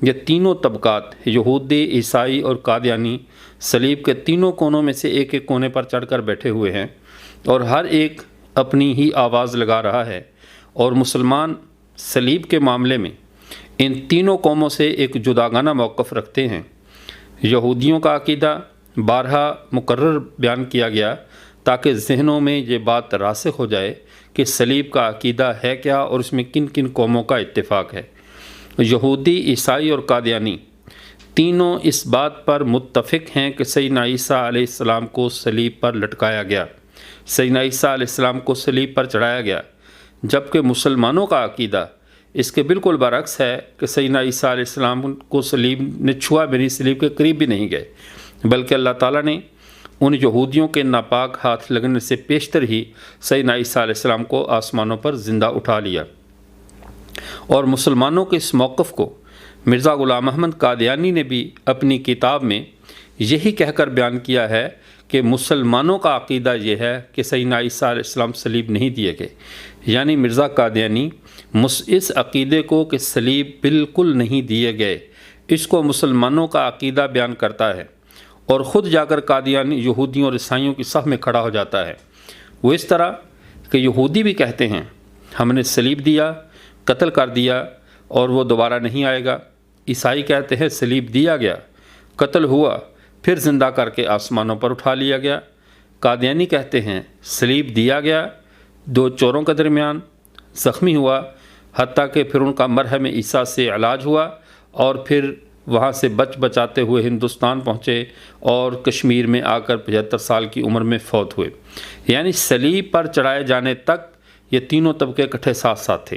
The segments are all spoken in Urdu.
یہ تینوں طبقات یہودی، عیسائی اور قادیانی صلیب کے تینوں کونوں میں سے ایک ایک کونے پر چڑھ کر بیٹھے ہوئے ہیں اور ہر ایک اپنی ہی آواز لگا رہا ہے، اور مسلمان صلیب کے معاملے میں ان تینوں قوموں سے ایک جداگانہ موقف رکھتے ہیں۔ یہودیوں کا عقیدہ بارہا مقرر بیان کیا گیا تاکہ ذہنوں میں یہ بات راسخ ہو جائے کہ صلیب کا عقیدہ ہے کیا اور اس میں کن کن قوموں کا اتفاق ہے۔ یہودی، عیسائی اور قادیانی تینوں اس بات پر متفق ہیں کہ سیدنا عیسیٰ علیہ السلام کو صلیب پر لٹکایا گیا، سیدنا عیسیٰ علیہ السلام کو صلیب پر چڑھایا گیا، جبکہ مسلمانوں کا عقیدہ اس کے بالکل برعکس ہے کہ سیدنا عیسیٰ علیہ السلام کو صلیب نے چھوا بھی نہیں، صلیب کے قریب بھی نہیں گئے، بلکہ اللہ تعالیٰ نے ان یہودیوں کے ناپاک ہاتھ لگنے سے پیشتر ہی سیدنا عیسیٰ علیہ السلام کو آسمانوں پر زندہ اٹھا لیا۔ اور مسلمانوں کے اس موقف کو مرزا غلام احمد قادیانی نے بھی اپنی کتاب میں یہی کہہ کر بیان کیا ہے کہ مسلمانوں کا عقیدہ یہ ہے کہ سیدنا عیسیٰ علیہ السلام صلیب نہیں دیے گئے، یعنی مرزا قادیانی اس عقیدے کو کہ صلیب بالکل نہیں دیے گئے، اس کو مسلمانوں کا عقیدہ بیان کرتا ہے، اور خود جا کر قادیانی یہودیوں اور عیسائیوں کی صف میں کھڑا ہو جاتا ہے۔ وہ اس طرح کہ یہودی بھی کہتے ہیں ہم نے صلیب دیا، قتل کر دیا اور وہ دوبارہ نہیں آئے گا، عیسائی کہتے ہیں صلیب دیا گیا، قتل ہوا، پھر زندہ کر کے آسمانوں پر اٹھا لیا گیا، قادیانی کہتے ہیں صلیب دیا گیا، دو چوروں کے درمیان زخمی ہوا، حتیٰ کہ پھر ان کا مرہم عیسیٰ سے علاج ہوا اور پھر وہاں سے بچاتے ہوئے ہندوستان پہنچے اور کشمیر میں آ کر 75 سال کی عمر میں فوت ہوئے۔ یعنی صلیب پر چڑھائے جانے تک یہ تینوں طبقے اکٹھے ساتھ ساتھ تھے،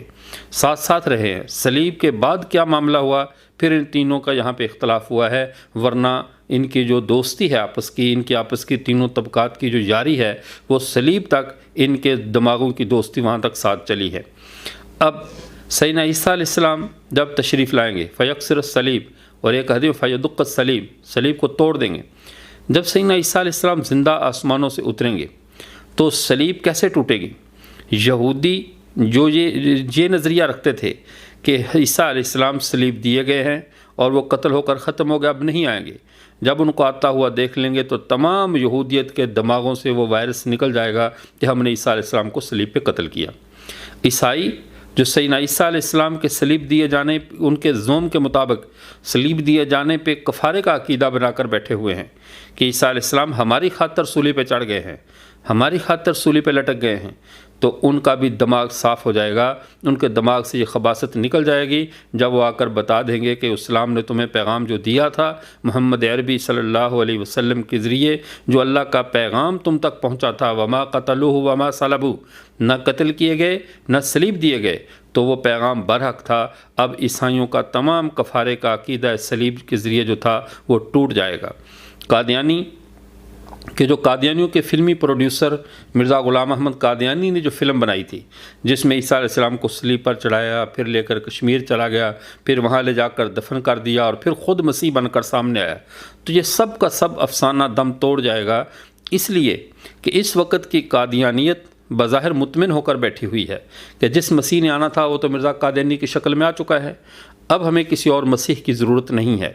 ساتھ ساتھ رہے ہیں۔ صلیب کے بعد کیا معاملہ ہوا پھر ان تینوں کا یہاں پہ اختلاف ہوا ہے، ورنہ ان کی جو دوستی ہے آپس کی، ان کی آپس کی تینوں طبقات کی جو یاری ہے وہ صلیب تک ان کے دماغوں کی دوستی وہاں تک ساتھ چلی ہے۔ اب سیدنا عیسیٰ علیہ السلام جب تشریف لائیں گے فیکسر الصلیب، اور ایک حدیث فیدق الصلیب، صلیب کو توڑ دیں گے۔ جب سیدنا عیسیٰ علیہ السلام زندہ آسمانوں سے اتریں گے تو صلیب کیسے ٹوٹے گی؟ یہودی جو یہ نظریہ رکھتے تھے کہ عیسیٰ علیہ السلام صلیب دیے گئے ہیں اور وہ قتل ہو کر ختم ہو گئے، اب نہیں آئیں گے، جب ان کو آتا ہوا دیکھ لیں گے تو تمام یہودیت کے دماغوں سے وہ وائرس نکل جائے گا کہ ہم نے عیسیٰ علیہ السلام کو صلیب پہ قتل کیا۔ عیسائی جو سیدنا عیسیٰ علیہ السلام کے صلیب دیے جانے، ان کے زوم کے مطابق صلیب دیے جانے پہ کفارے کا عقیدہ بنا کر بیٹھے ہوئے ہیں کہ عیسیٰ علیہ السلام ہماری خاطر صلیب پہ چڑھ گئے ہیں، ہماری خاطر صلیب پہ لٹک گئے ہیں، تو ان کا بھی دماغ صاف ہو جائے گا، ان کے دماغ سے یہ خباثت نکل جائے گی جب وہ آ کر بتا دیں گے کہ اسلام نے تمہیں پیغام جو دیا تھا محمد عربی صلی اللہ علیہ وسلم کے ذریعے، جو اللہ کا پیغام تم تک پہنچا تھا، وما قتلوہ وما صلبوہ، نہ قتل کیے گئے نہ صلیب دیے گئے، تو وہ پیغام برحق تھا۔ اب عیسائیوں کا تمام کفارے کا عقیدہ صلیب کے ذریعے جو تھا وہ ٹوٹ جائے گا۔ قادیانی کہ جو قادیانیوں کے فلمی پروڈیوسر مرزا غلام احمد قادیانی نے جو فلم بنائی تھی جس میں عیسیٰ علیہ السلام کو صلیب پر چڑھایا، پھر لے کر کشمیر چلا گیا، پھر وہاں لے جا کر دفن کر دیا اور پھر خود مسیح بن کر سامنے آیا، تو یہ سب کا سب افسانہ دم توڑ جائے گا، اس لیے کہ اس وقت کی قادیانیت بظاہر مطمئن ہو کر بیٹھی ہوئی ہے کہ جس مسیح نے آنا تھا وہ تو مرزا قادیانی کی شکل میں آ چکا ہے، اب ہمیں کسی اور مسیح کی ضرورت نہیں ہے۔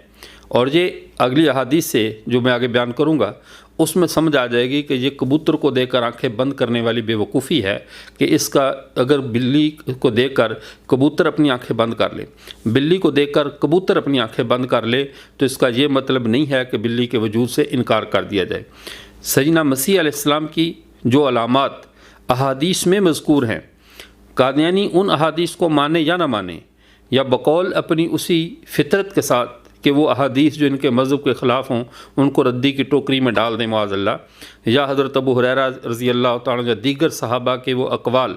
اور یہ اگلی احادیث سے جو میں آگے بیان کروں گا اس میں سمجھ آ جائے گی کہ یہ کبوتر کو دیکھ کر آنکھیں بند کرنے والی بے وقوفی ہے کہ اس کا اگر بلی کو دیکھ کر کبوتر اپنی آنکھیں بند کر لے، بلی کو دیکھ کر کبوتر اپنی آنکھیں بند کر لے، تو اس کا یہ مطلب نہیں ہے کہ بلی کے وجود سے انکار کر دیا جائے۔ سیدنا مسیح علیہ السلام کی جو علامات احادیث میں مذکور ہیں، قادیانی ان احادیث کو مانے یا نہ مانے، یا بقول اپنی اسی فطرت کے ساتھ کہ وہ احادیث جو ان کے مذہب کے خلاف ہوں ان کو ردی کی ٹوکری میں ڈال دیں معاذ اللہ، یا حضرت ابو ہریرہ رضی اللہ تعالیٰ یا دیگر صحابہ کے وہ اقوال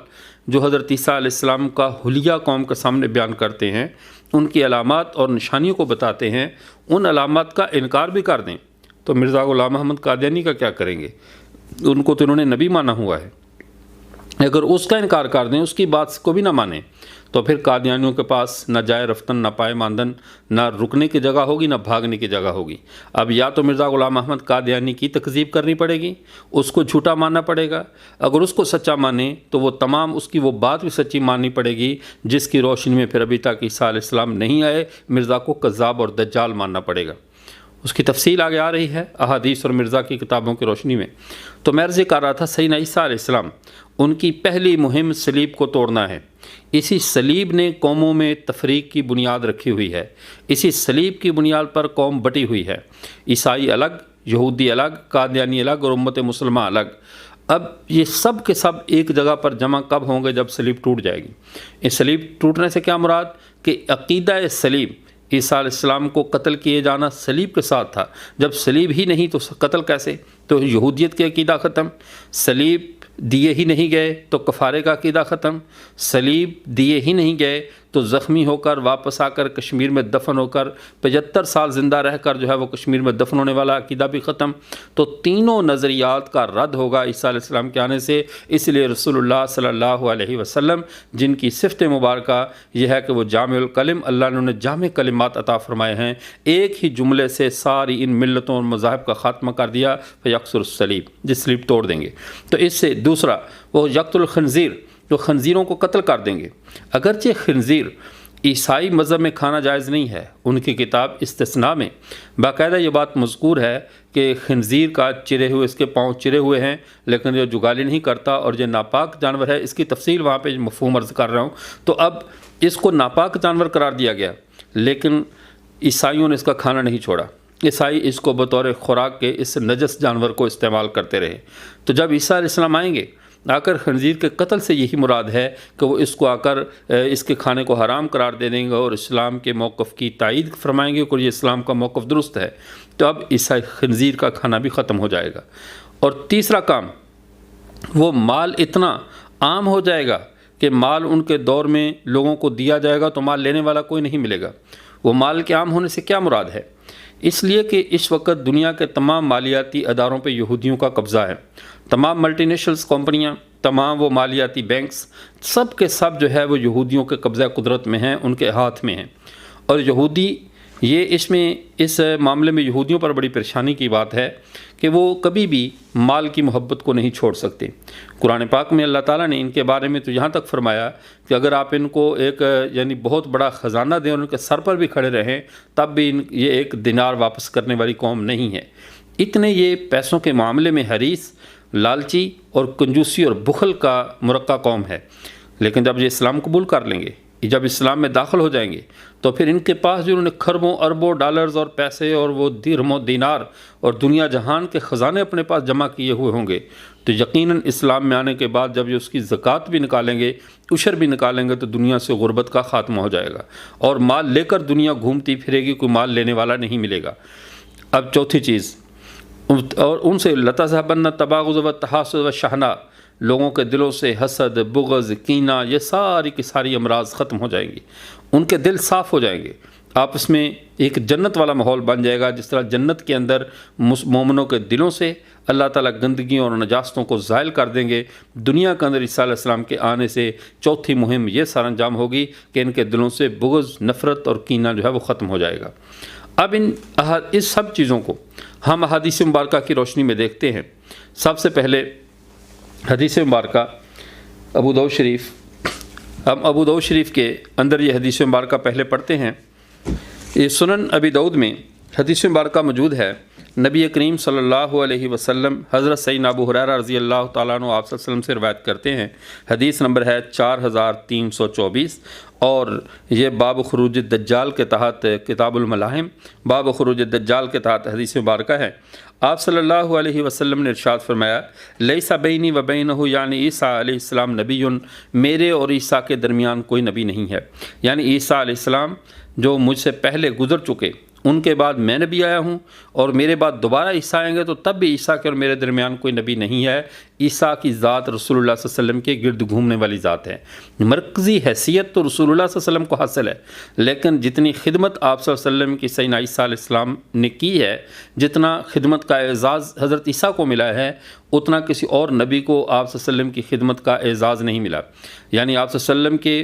جو حضرت عیسیٰ علیہ السلام کا حلیہ قوم کے سامنے بیان کرتے ہیں، ان کی علامات اور نشانیوں کو بتاتے ہیں، ان علامات کا انکار بھی کر دیں، تو مرزا غلام احمد قادیانی کا کیا کریں گے؟ ان کو تو انہوں نے نبی مانا ہوا ہے۔ اگر اس کا انکار کر دیں، اس کی بات کو بھی نہ مانیں، تو پھر قادیانیوں کے پاس نہ جائے رفتن نہ پائے ماندن، نہ رکنے کی جگہ ہوگی نہ بھاگنے کی جگہ ہوگی۔ اب یا تو مرزا غلام احمد قادیانی کی تکذیب کرنی پڑے گی، اس کو جھوٹا ماننا پڑے گا، اگر اس کو سچا مانیں تو وہ تمام اس کی وہ بات بھی سچی ماننی پڑے گی جس کی روشنی میں پھر ابھی تک عیسیٰ علیہ السلام نہیں آئے، مرزا کو کذاب اور دجال ماننا پڑے گا۔ اس کی تفصیل آگے آ رہی ہے احادیث اور مرزا کی کتابوں کی روشنی میں۔ تو میں عرض کر رہا تھا سیدنا عیسیٰ علیہ السلام، ان کی پہلی مہم صلیب کو توڑنا ہے۔ اسی صلیب نے قوموں میں تفریق کی بنیاد رکھی ہوئی ہے، اسی صلیب کی بنیاد پر قوم بٹی ہوئی ہے، عیسائی الگ، یہودی الگ، قادیانی الگ اور امت مسلمہ الگ۔ اب یہ سب کے سب ایک جگہ پر جمع کب ہوں گے؟ جب صلیب ٹوٹ جائے گی۔ اس صلیب ٹوٹنے سے کیا مراد؟ کہ عقیدہ صلیب، عیسیٰ علیہ السلام کو قتل کیے جانا صلیب کے ساتھ تھا، جب صلیب ہی نہیں تو قتل کیسے؟ تو یہودیت کے عقیدہ ختم، صلیب دیے ہی نہیں گئے تو کفارے کا عقیدہ ختم، صلیب دیے ہی نہیں گئے تو زخمی ہو کر واپس آ کر کشمیر میں دفن ہو کر 75 سال زندہ رہ کر جو ہے وہ کشمیر میں دفن ہونے والا عقیدہ بھی ختم۔ تو تینوں نظریات کا رد ہوگا عیسیٰ علیہ السلام کے آنے سے۔ اس لیے رسول اللہ صلی اللہ علیہ وسلم، جن کی صفت مبارکہ یہ ہے کہ وہ جامع الکلم، اللہ نے انہیں جامع کلمات عطا فرمائے ہیں، ایک ہی جملے سے ساری ان ملتوں اور مذاہب کا خاتمہ کر دیا، فیکسر الصلیب، جس صلیب توڑ دیں گے۔ تو اس سے دوسرا وہ یقتل الخنزیر، جو خنزیروں کو قتل کر دیں گے۔ اگرچہ خنزیر عیسائی مذہب میں کھانا جائز نہیں ہے، ان کی کتاب استثناء میں باقاعدہ یہ بات مذکور ہے کہ خنزیر کا چرے ہوئے، اس کے پاؤں چرے ہوئے ہیں لیکن یہ جگالی نہیں کرتا اور یہ ناپاک جانور ہے۔ اس کی تفصیل وہاں پہ مفہوم عرض کر رہا ہوں۔ تو اب اس کو ناپاک جانور قرار دیا گیا، لیکن عیسائیوں نے اس کا کھانا نہیں چھوڑا، عیسائی اس کو بطور خوراک کے اس نجس جانور کو استعمال کرتے رہے۔ تو جب عیسیٰ علیہ السلام آئیں گے، آ کر خنزیر کے قتل سے یہی مراد ہے کہ وہ اس کو آ کر اس کے کھانے کو حرام قرار دے دیں گے اور اسلام کے موقف کی تائید فرمائیں گے کہ یہ اسلام کا موقف درست ہے۔ تو اب عیسائی خنزیر کا کھانا بھی ختم ہو جائے گا۔ اور تیسرا کام، وہ مال اتنا عام ہو جائے گا کہ مال ان کے دور میں لوگوں کو دیا جائے گا تو مال لینے والا کوئی نہیں ملے گا۔ وہ مال کے عام ہونے سے کیا مراد ہے؟ اس لیے کہ اس وقت دنیا کے تمام مالیاتی اداروں پہ یہودیوں کا قبضہ ہے، تمام ملٹی نیشنلز کمپنیاں، تمام وہ مالیاتی بینکس، سب کے سب جو ہے وہ یہودیوں کے قبضہ قدرت میں ہیں، ان کے ہاتھ میں ہیں۔ اور یہودی یہ اس معاملے میں یہودیوں پر بڑی پریشانی کی بات ہے کہ وہ کبھی بھی مال کی محبت کو نہیں چھوڑ سکتے۔ قرآن پاک میں اللہ تعالیٰ نے ان کے بارے میں تو یہاں تک فرمایا کہ اگر آپ ان کو ایک یعنی بہت بڑا خزانہ دیں اور ان کے سر پر بھی کھڑے رہیں تب بھی یہ ایک دینار واپس کرنے والی قوم نہیں ہے۔ اتنے یہ پیسوں کے معاملے میں حریص، لالچی اور کنجوسی اور بخل کا مرقع قوم ہے۔ لیکن جب یہ اسلام قبول کر لیں گے، جب اسلام میں داخل ہو جائیں گے تو پھر ان کے پاس جو انہوں نے خربوں اربوں ڈالرز اور پیسے اور وہ درہم و دینار اور دنیا جہان کے خزانے اپنے پاس جمع کیے ہوئے ہوں گے، تو یقیناً اسلام میں آنے کے بعد جب یہ اس کی زکوٰۃ بھی نکالیں گے، عشر بھی نکالیں گے، تو دنیا سے غربت کا خاتمہ ہو جائے گا اور مال لے کر دنیا گھومتی پھرے گی، کوئی مال لینے والا نہیں ملے گا۔ اب چوتھی چیز، اور ان سے لَتَذْهَبَنَّ التَّبَاغُضُ وَالتَّحَاسُدُ وَالشَّحْنَاء، لوگوں کے دلوں سے حسد، بغض، کینہ، یہ ساری کی ساری امراض ختم ہو جائیں گی، ان کے دل صاف ہو جائیں گے، آپس میں ایک جنت والا ماحول بن جائے گا۔ جس طرح جنت کے اندر مومنوں کے دلوں سے اللہ تعالیٰ گندگیوں اور نجاستوں کو زائل کر دیں گے، دنیا کے اندر عیسیٰ علیہ السلام کے آنے سے چوتھی مہم یہ سر انجام ہوگی کہ ان کے دلوں سے بغض، نفرت اور کینہ جو ہے وہ ختم ہو جائے گا۔ اب اس سب چیزوں کو ہم احادیث مبارکہ کی روشنی میں دیکھتے ہیں۔ سب سے پہلے حدیث مبارکہ ابو داؤد شریف، ہم ابو داؤد شریف کے اندر یہ حدیث مبارکہ پہلے پڑھتے ہیں۔ یہ سنن ابی داؤد میں حدیث مبارکہ موجود ہے۔ نبی کریم صلی اللہ علیہ وسلم حضرت سیدنا ابو ہریرہ رضی اللہ تعالیٰ عنہ آپ صلی اللہ علیہ وسلم سے روایت کرتے ہیں، حدیث نمبر ہے 4324، اور یہ باب خروج الدجال کے تحت کتاب الملاحم، باب خروج الدجال کے تحت حدیث مبارکہ ہے۔ آپ صلی اللہ علیہ وسلم نے ارشاد فرمایا، لیسا بینی و بینہ، یعنی عیسیٰ علیہ السلام نبی، میرے اور عیسیٰ کے درمیان کوئی نبی نہیں ہے، یعنی عیسیٰ علیہ السلام جو مجھ سے پہلے گزر چکے ان کے بعد میں نبی آیا ہوں، اور میرے بعد دوبارہ عیسیٰ آئیں گے تو تب بھی عیسیٰ کے اور میرے درمیان کوئی نبی نہیں ہے۔ عیسیٰ کی ذات رسول اللہ صلی اللہ علیہ وسلم کے گرد گھومنے والی ذات ہے۔ مرکزی حیثیت تو رسول اللہ صلی اللہ علیہ وسلم کو حاصل ہے، لیکن جتنی خدمت آپ صلی اللہ علیہ وسلم کی سیدنا عیسیٰ علیہ السلام نے کی ہے، جتنا خدمت کا اعزاز حضرت عیسیٰ کو ملا ہے، اتنا کسی اور نبی کو آپ صلی اللہ علیہ وسلم کی خدمت کا اعزاز نہیں ملا۔ یعنی آپ صلی اللہ علیہ وسلم کے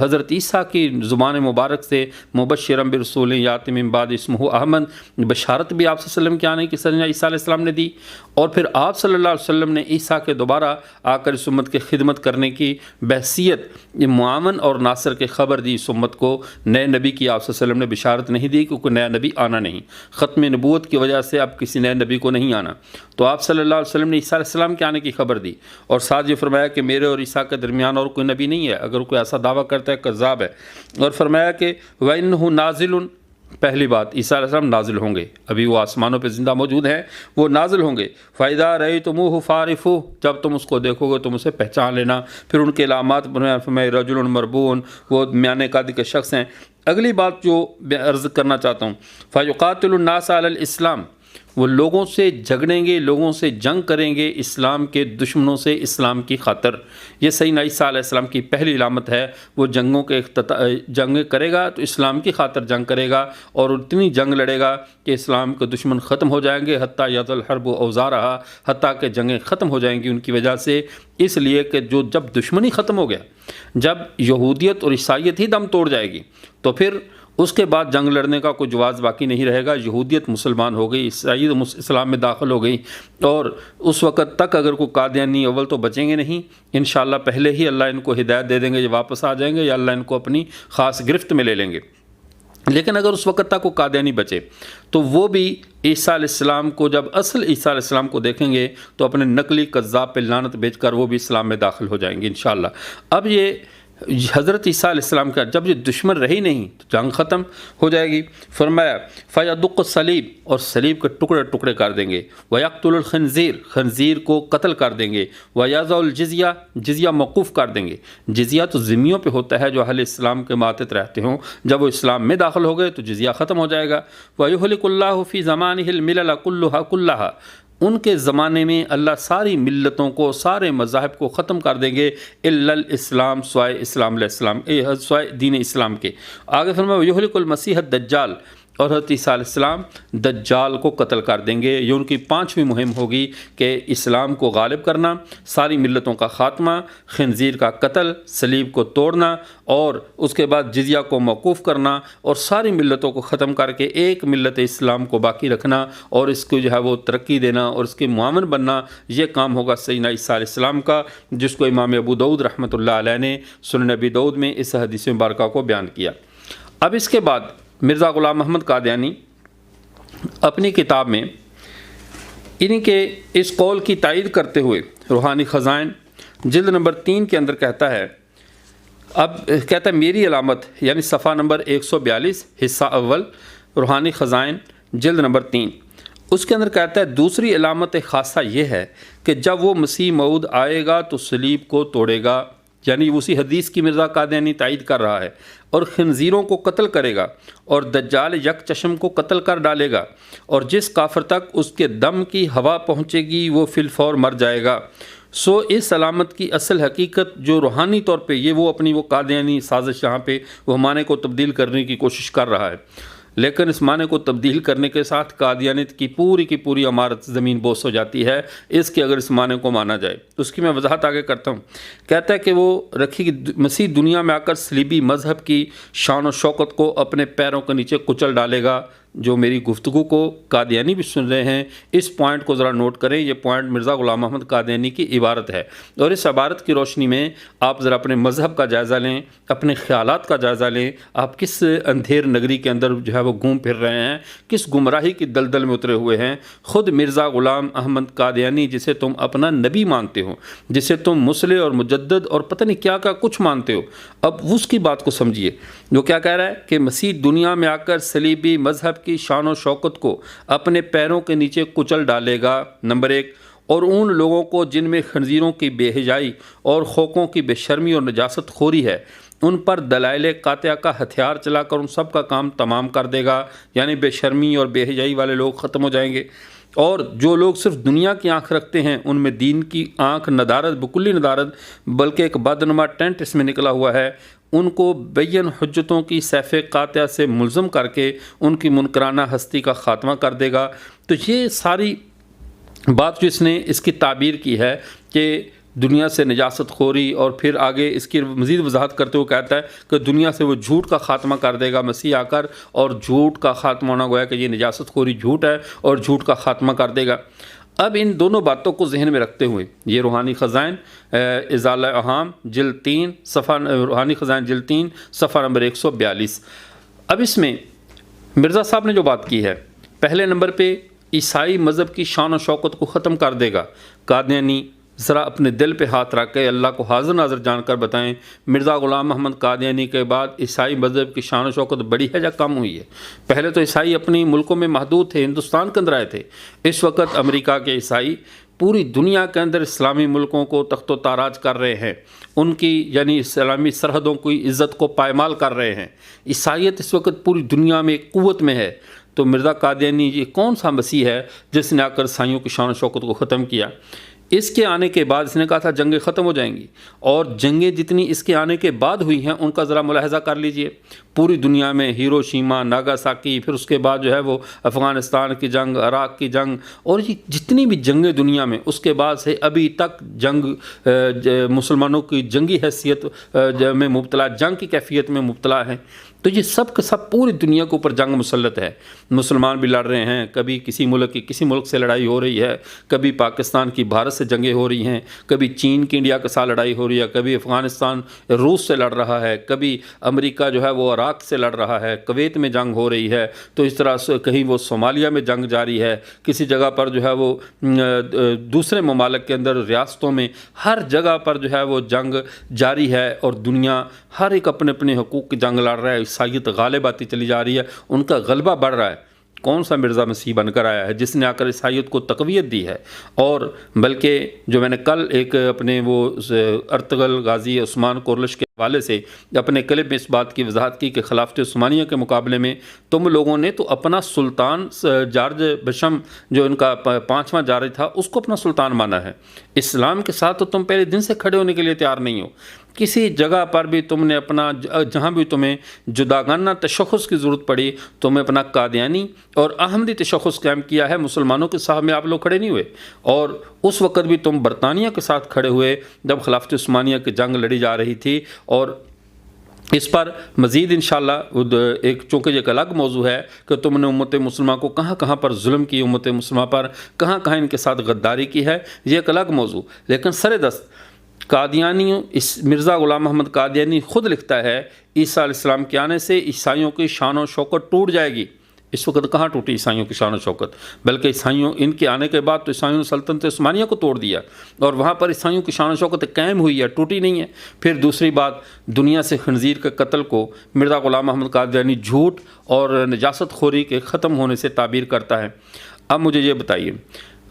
حضرت عیسیٰ کی زبان مبارک سے مبشرم برسول یاتی من بعد اسمہ احمد، بشارت بھی آپ صلی اللہ علیہ وسلم کے آنے کی سیدنا عیسیٰ علیہ السلام نے دی، اور پھر آپ صلی اللہ علیہ وسلم نے عیسیٰ کے دوبارہ آ کر اس امت کی خدمت کرنے کی بحثیت معاون اور ناصر کی خبر دی۔ اس امت کو نئے نبی کی آپ صلی اللہ علیہ وسلم نے بشارت نہیں دی، کیونکہ نیا نبی آنا نہیں، ختم نبوت کی وجہ سے اب کسی نئے نبی کو نہیں آنا۔ تو آپ صلی اللہ علیہ وسلم نے عیسیٰ علیہ السلام کے آنے کی خبر دی، اور ساتھ یہ فرمایا کہ میرے اور عیسیٰ کے درمیان اور کوئی نبی نہیں ہے۔ اگر کوئی ایسا دعویٰ کرتا ہے کذاب ہے۔ اور فرمایا کہ وَإِنَّهُ نَازِلٌ، پہلی بات عیسیٰ علیہ السلام نازل ہوں گے، ابھی وہ آسمانوں پہ زندہ موجود ہیں، وہ نازل ہوں گے۔ فَإِذَا رَأَيْتُمُوهُ فَاعْرِفُوهُ، جب تم اس کو دیکھو گے تم اسے پہچان لینا۔ پھر ان کے علامات فرمائے رجل مربون، وہ میانے قد کے شخص ہیں۔ اگلی بات جو عرض کرنا چاہتا ہوں، فَيُقَاتِلُ النَّاسَ عَلَى الْإِسْلَامِ، وہ لوگوں سے جھگڑیں گے، لوگوں سے جنگ کریں گے اسلام کے دشمنوں سے اسلام کی خاطر۔ یہ سیدنا عیسیٰ علیہ السلام کی پہلی علامت ہے، وہ جنگوں کے جنگ کرے گا تو اسلام کی خاطر جنگ کرے گا، اور اتنی جنگ لڑے گا کہ اسلام کے دشمن ختم ہو جائیں گے، حتیٰ یضل الحرب اوزارہا، حتیٰ کہ جنگیں ختم ہو جائیں گی ان کی وجہ سے۔ اس لیے کہ جب دشمنی ختم ہو گیا، جب یہودیت اور عیسائیت ہی دم توڑ جائے گی، تو پھر اس کے بعد جنگ لڑنے کا کوئی جواز باقی نہیں رہے گا۔ یہودیت مسلمان ہو گئی، عیسائیت اسلام میں داخل ہو گئی، اور اس وقت تک اگر کوئی قادیانی اول تو بچیں گے نہیں، انشاءاللہ پہلے ہی اللہ ان کو ہدایت دے دیں گے، یہ واپس آ جائیں گے، یا اللہ ان کو اپنی خاص گرفت میں لے لیں گے۔ لیکن اگر اس وقت تک وہ قادیانی بچے تو وہ بھی عیسیٰ علیہ السلام کو، جب اصل عیسیٰ علیہ السلام کو دیکھیں گے تو اپنے نقلی کذاب پہ لعنت بیچ کر وہ بھی اسلام میں داخل ہو جائیں گے انشاءاللہ۔ اب یہ حضرت عیسیٰ علیہ السلام کا جب یہ دشمن رہی نہیں تو جنگ ختم ہو جائے گی۔ فرمایا فَيَدُقُّ الصَّلِيبَ، اور صلیب کے ٹکڑے ٹکڑے کر دیں گے، وَيَقْتُلُ الْخِنزِيرَ، خنزیر کو قتل کر دیں گے، وَيَضَعُ الْجِزْيَةَ، جزیہ موقوف کر دیں گے۔ جزیہ تو ذمیوں پہ ہوتا ہے جو اہل اسلام کے ماتحت رہتے ہوں، جب وہ اسلام میں داخل ہو گئے تو جزیہ ختم ہو جائے گا۔ وَيُهْلِكُ اللَّهُ فِي زَمَانِهِ الْمِلَلَ كُلَّهَا، ان کے زمانے میں اللہ ساری ملتوں کو، سارے مذاہب کو ختم کر دیں گے، الا الاسلام، سوائے اسلام علیہ السلام، سوائے دین اسلام کے۔ آگے فرمایا وَيُهْلِكُ الْمَسِيحَ الدَّجَّالَ، اور حضرت عیسیٰ علیہ السلام دجال کو قتل کر دیں گے۔ یہ ان کی پانچویں مہم ہوگی کہ اسلام کو غالب کرنا، ساری ملتوں کا خاتمہ، خنزیر کا قتل، صلیب کو توڑنا، اور اس کے بعد جزیہ کو موقوف کرنا، اور ساری ملتوں کو ختم کر کے ایک ملت اسلام کو باقی رکھنا، اور اس کو جو ہے وہ ترقی دینا اور اس کے معاون بننا۔ یہ کام ہوگا سیدنا عیسیٰ علیہ السلام کا، جس کو امام ابو داؤد رحمۃ اللہ علیہ نے سنن ابی داؤد میں اس حدیث مبارکہ کو بیان کیا۔ اب اس کے بعد مرزا غلام محمد قادیانی اپنی کتاب میں ان کے اس قول کی تائید کرتے ہوئے روحانی خزائن جلد نمبر 3 کے اندر کہتا ہے، میری علامت، یعنی صفحہ نمبر 142 حصہ اول روحانی خزائن جلد نمبر 3، اس کے اندر کہتا ہے دوسری علامت خاصہ یہ ہے کہ جب وہ مسیح موعود آئے گا تو صلیب کو توڑے گا، یعنی اسی حدیث کی مرزا قادیانی تائید کر رہا ہے، اور خنزیروں کو قتل کرے گا، اور دجال یک چشم کو قتل کر ڈالے گا، اور جس کافر تک اس کے دم کی ہوا پہنچے گی وہ فی الفور مر جائے گا۔ سو اس علامت کی اصل حقیقت جو روحانی طور پہ یہ وہ اپنی وہ قادیانی سازش یہاں پہ وہ معنی کو تبدیل کرنے کی کوشش کر رہا ہے، لیکن اس معنی کو تبدیل کرنے کے ساتھ قادیانیت کی پوری عمارت زمین بوس ہو جاتی ہے، اس کے اگر اس معنی کو مانا جائے۔ اس کی میں وضاحت آگے کرتا ہوں۔ کہتا ہے کہ وہ رکھی کہ مسیح دنیا میں آ کر صلیبی مذہب کی شان و شوکت کو اپنے پیروں کے نیچے کچل ڈالے گا۔ جو میری گفتگو کو قادیانی بھی سن رہے ہیں، اس پوائنٹ کو ذرا نوٹ کریں، یہ پوائنٹ مرزا غلام محمد قادیانی کی عبارت ہے، اور اس عبارت کی روشنی میں آپ ذرا اپنے مذہب کا جائزہ لیں، اپنے خیالات کا جائزہ لیں، آپ کس اندھیر نگری کے اندر جو ہے وہ گھوم پھر رہے ہیں، کس گمراہی کی دلدل میں اترے ہوئے ہیں۔ خود مرزا غلام احمد قادیانی جسے تم اپنا نبی مانتے ہو، جسے تم مصلح اور مجدد اور پتہ نہیں کیا کچھ مانتے ہو، اب اس کی بات کو سمجھیے۔ جو کیا کہہ رہا ہے کہ مسیح دنیا میں آ کر صلیبی مذہب کی شان و شوکت کو اپنے پیروں کے نیچے کچل ڈالے گا، نمبر 1، اور ان لوگوں کو جن میں خنزیروں کی بے حیائی اور خوکوں کی بے شرمی اور نجاست خوری ہے، ان پر دلائل قاطعہ کا ہتھیار چلا کر ان سب کا کام تمام کر دے گا، یعنی بے شرمی اور بے حیائی والے لوگ ختم ہو جائیں گے، اور جو لوگ صرف دنیا کی آنکھ رکھتے ہیں ان میں دین کی آنکھ ندارت، بکلی ندارت، بلکہ ایک بدنما ٹینٹ اس میں نکلا ہوا ہے، ان کو بین حجتوں کی سیف قاطعہ سے ملزم کر کے ان کی منکرانہ ہستی کا خاتمہ کر دے گا۔ تو یہ ساری بات جو اس نے اس کی تعبیر کی ہے کہ دنیا سے نجاست خوری، اور پھر آگے اس کی مزید وضاحت کرتے ہوئے کہتا ہے کہ دنیا سے وہ جھوٹ کا خاتمہ کر دے گا مسیح آ کر، اور جھوٹ کا خاتمہ ہونا گویا کہ یہ نجاست خوری جھوٹ ہے اور جھوٹ کا خاتمہ کر دے گا۔ اب ان دونوں باتوں کو ذہن میں رکھتے ہوئے یہ روحانی خزائن ازالہ اہام جلد 3 صفحہ، روحانی خزائن جلد 3 صفحہ نمبر 142۔ اب اس میں مرزا صاحب نے جو بات کی ہے، پہلے نمبر پہ عیسائی مذہب کی شان و شوکت کو ختم کر دے گا قادیانی، ذرا اپنے دل پہ ہاتھ رکھ کے اللہ کو حاضر ناظر جان کر بتائیں، مرزا غلام محمد قادیانی کے بعد عیسائی مذہب کی شان و شوکت بڑی ہے یا کم ہوئی ہے؟ پہلے تو عیسائی اپنی ملکوں میں محدود تھے، ہندوستان کے اندر آئے تھے، اس وقت امریکہ کے عیسائی پوری دنیا کے اندر اسلامی ملکوں کو تخت و تاراج کر رہے ہیں، ان کی یعنی اسلامی سرحدوں کی عزت کو پائمال کر رہے ہیں۔ عیسائیت اس وقت پوری دنیا میں ایک قوت میں ہے، تو مرزا قادیانی یہ کون سا مسیح ہے جس نے آ کر عیسائیوں کی شان و شوکت کو ختم کیا؟ اس کے آنے کے بعد اس نے کہا تھا جنگیں ختم ہو جائیں گی، اور جنگیں جتنی اس کے آنے کے بعد ہوئی ہیں ان کا ذرا ملاحظہ کر لیجئے۔ پوری دنیا میں ہیروشیما، ناگاساکی، پھر اس کے بعد جو ہے وہ افغانستان کی جنگ، عراق کی جنگ، اور یہ جتنی بھی جنگیں دنیا میں اس کے بعد سے ابھی تک جنگ مسلمانوں کی جنگی حیثیت میں مبتلا، جنگ کی کیفیت میں مبتلا ہے۔ تو یہ سب کا سب پوری دنیا کے اوپر جنگ مسلط ہے، مسلمان بھی لڑ رہے ہیں، کبھی کسی ملک کی کسی ملک سے لڑائی ہو رہی ہے، کبھی پاکستان کی بھارت سے جنگیں ہو رہی ہیں، کبھی چین کی انڈیا کے ساتھ لڑائی ہو رہی ہے، کبھی افغانستان روس سے لڑ رہا ہے، کبھی امریکہ جو ہے وہ عراق سے لڑ رہا ہے، کویت میں جنگ ہو رہی ہے، تو اس طرح سے کہیں وہ صومالیہ میں جنگ جاری ہے، کسی جگہ پر جو ہے وہ دوسرے ممالک کے اندر ریاستوں میں، ہر جگہ پر جو ہے وہ جنگ جاری ہے، اور دنیا ہر ایک اپنے اپنے حقوق کی جنگ لڑ رہا ہے۔ عیسائیت غالب آتی چلی جا رہی ہے، ان کا غلبہ بڑھ رہا ہے۔ کون سا مرزا مسیح بن کر آیا ہے جس نے آ کر عیسائیت کو تقویت دی ہے؟ اور بلکہ جو میں نے کل ایک اپنے وہ ارطغرل غازی عثمان کورلش کے حوالے سے اپنے کلپ میں اس بات کی وضاحت کی کہ خلافت عثمانیہ کے مقابلے میں تم لوگوں نے تو اپنا سلطان جارج بشم جو ان کا 5واں جارج تھا اس کو اپنا سلطان مانا ہے، اسلام کے ساتھ تو تم پہلے دن سے کھڑے ہونے کے لیے تیار نہیں ہو۔ کسی جگہ پر بھی تم نے اپنا، جہاں بھی تمہیں جداگانہ تشخص کی ضرورت پڑی، تمہیں اپنا قادیانی اور احمدی تشخص قائم کیا ہے، مسلمانوں کے ساتھ میں آپ لوگ کھڑے نہیں ہوئے۔ اور اس وقت بھی تم برطانیہ کے ساتھ کھڑے ہوئے جب خلافت عثمانیہ کی جنگ لڑی جا رہی تھی، اور اس پر مزید انشاءاللہ ایک چونکہ یہ ایک الگ موضوع ہے کہ تم نے امت مسلمہ کو کہاں کہاں پر ظلم کی، امت مسلمہ پر کہاں کہاں ان کے ساتھ غداری کی ہے، یہ ایک الگ موضوع۔ لیکن سر دست قادیانی، اس مرزا غلام محمد قادیانی خود لکھتا ہے عیسیٰ علیہ السلام کے آنے سے عیسائیوں کی شان و شوکت ٹوٹ جائے گی۔ اس وقت کہاں ٹوٹی عیسائیوں کی شان و شوکت؟ بلکہ عیسائیوں ان کے آنے کے بعد تو عیسائیوں نے سلطنت عثمانیہ کو توڑ دیا، اور وہاں پر عیسائیوں کی شان و شوکت قائم ہوئی ہے، ٹوٹی نہیں ہے۔ پھر دوسری بات، دنیا سے خنزیر کے قتل کو مرزا غلام محمد قادیانی جھوٹ اور نجاست خوری کے ختم ہونے سے تعبیر کرتا ہے۔ اب مجھے یہ بتائیے،